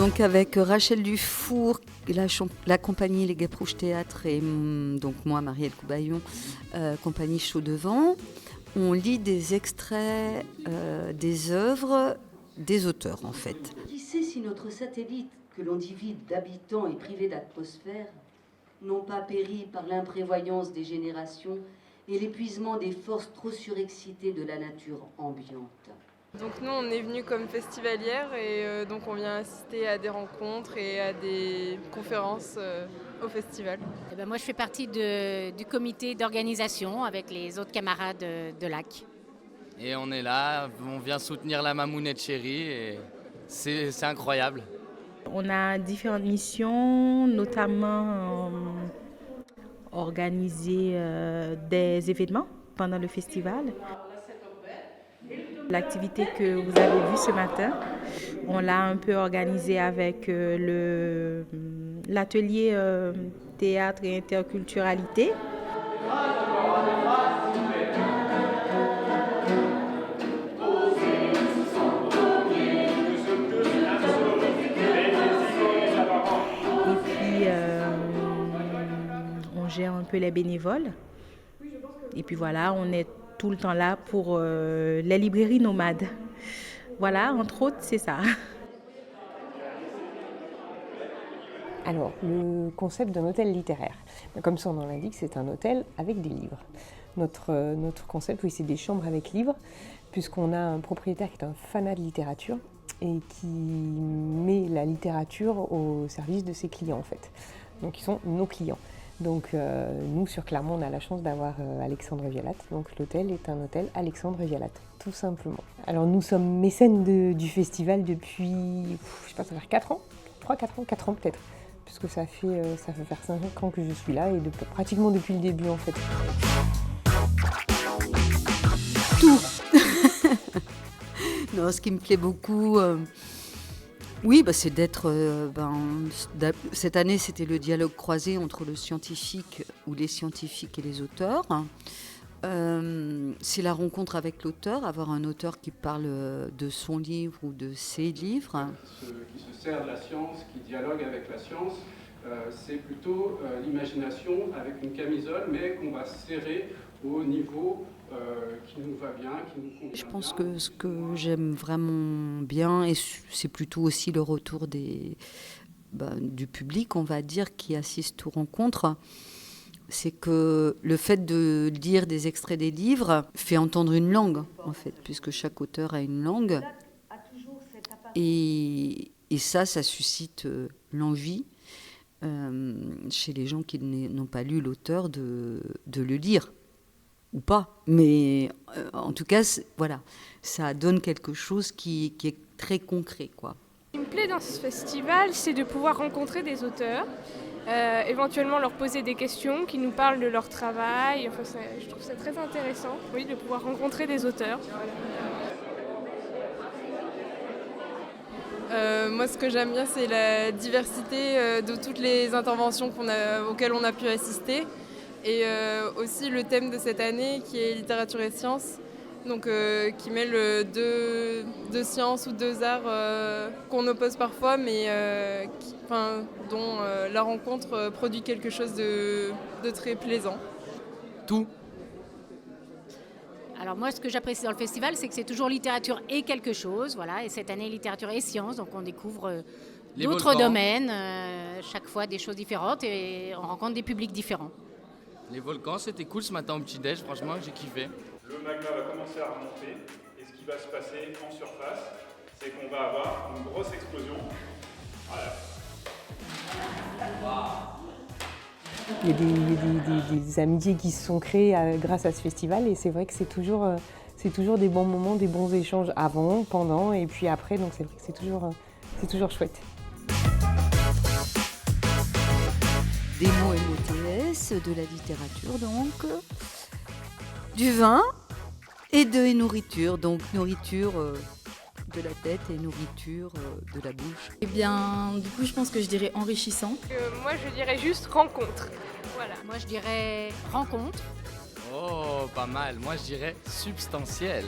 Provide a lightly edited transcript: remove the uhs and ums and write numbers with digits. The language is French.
donc avec Rachel Dufour, la compagnie Les Guêpes Théâtre et donc moi, Marielle Coubaillon, compagnie Chaud Devant, on lit des extraits des œuvres des auteurs en fait. Qui sait si notre satellite, que l'on dit vide d'habitants et privé d'atmosphère, n'ont pas péri par l'imprévoyance des générations et l'épuisement des forces trop surexcitées de la nature ambiante. Donc nous on est venus comme festivalières et donc on vient assister à des rencontres et à des conférences au festival. Et ben moi je fais partie du comité d'organisation avec les autres camarades de LAC. Et on est là, on vient soutenir la Mamounette Chérie et c'est incroyable. On a différentes missions, notamment organiser des événements pendant le festival. L'activité que vous avez vue ce matin, on l'a un peu organisée avec l'atelier théâtre et interculturalité. Et puis, on gère un peu les bénévoles. Et puis voilà, on est tout le temps là pour les librairies nomades. Voilà, entre autres, c'est ça. Alors, le concept d'un hôtel littéraire. Comme son nom l'indique, c'est un hôtel avec des livres. Notre concept, oui, c'est des chambres avec livres, puisqu'on a un propriétaire qui est un fanat de littérature et qui met la littérature au service de ses clients, en fait. Donc, ils sont nos clients. Donc nous, sur Clermont, on a la chance d'avoir Alexandre Vialat. Donc l'hôtel est un hôtel Alexandre Vialat, tout simplement. Alors nous sommes mécènes du festival depuis, je sais pas, ça fait 4 ans 4 ans peut-être. Puisque ça fait faire 5 ans que je suis là et pratiquement depuis le début en fait. Tout. Non, ce qui me plaît beaucoup... Oui, c'est d'être... cette année, c'était le dialogue croisé entre le scientifique ou les scientifiques et les auteurs. C'est la rencontre avec l'auteur, avoir un auteur qui parle de son livre ou de ses livres. Qui se sert de la science, qui dialogue avec la science, c'est plutôt l'imagination avec une camisole, mais qu'on va serrer au niveau qui nous va bien, qui nous convient. Je pense que ce que j'aime vraiment bien, et c'est plutôt aussi le retour du public, on va dire, qui assiste aux rencontres, c'est que le fait de lire des extraits des livres fait entendre une langue, en fait, puisque chaque auteur a une langue. Et ça suscite l'envie chez les gens qui n'ont pas lu l'auteur de le lire. Ou pas, mais en tout cas, voilà, ça donne quelque chose qui est très concret, quoi. Ce qui me plaît dans ce festival, c'est de pouvoir rencontrer des auteurs, éventuellement leur poser des questions, qui nous parlent de leur travail. Enfin, je trouve ça très intéressant, oui, de pouvoir rencontrer des auteurs. Moi, ce que j'aime bien, c'est la diversité de toutes les interventions auxquelles on a pu assister. Et aussi le thème de cette année qui est littérature et sciences, donc qui mêle deux sciences ou deux arts qu'on oppose parfois, mais dont la rencontre produit quelque chose de très plaisant. Tout. Alors moi, ce que j'apprécie dans le festival, c'est que c'est toujours littérature et quelque chose, voilà. Et cette année, littérature et sciences, donc on découvre d'autres domaines, chaque fois des choses différentes, et on rencontre des publics différents. Les volcans, c'était cool ce matin au petit-déj, franchement, j'ai kiffé. Le magma va commencer à remonter et ce qui va se passer en surface, c'est qu'on va avoir une grosse explosion. Voilà. Il y a des amitiés qui se sont créées grâce à ce festival et c'est vrai que c'est toujours des bons moments, des bons échanges avant, pendant et puis après, donc c'est vrai que c'est toujours chouette. Des mots MOTS, de la littérature donc, du vin et de nourriture, donc nourriture de la tête et nourriture de la bouche. Eh bien, du coup, je pense que je dirais enrichissant. Moi, je dirais juste rencontre. Voilà. Moi, je dirais rencontre. Oh, pas mal. Moi, je dirais substantiel.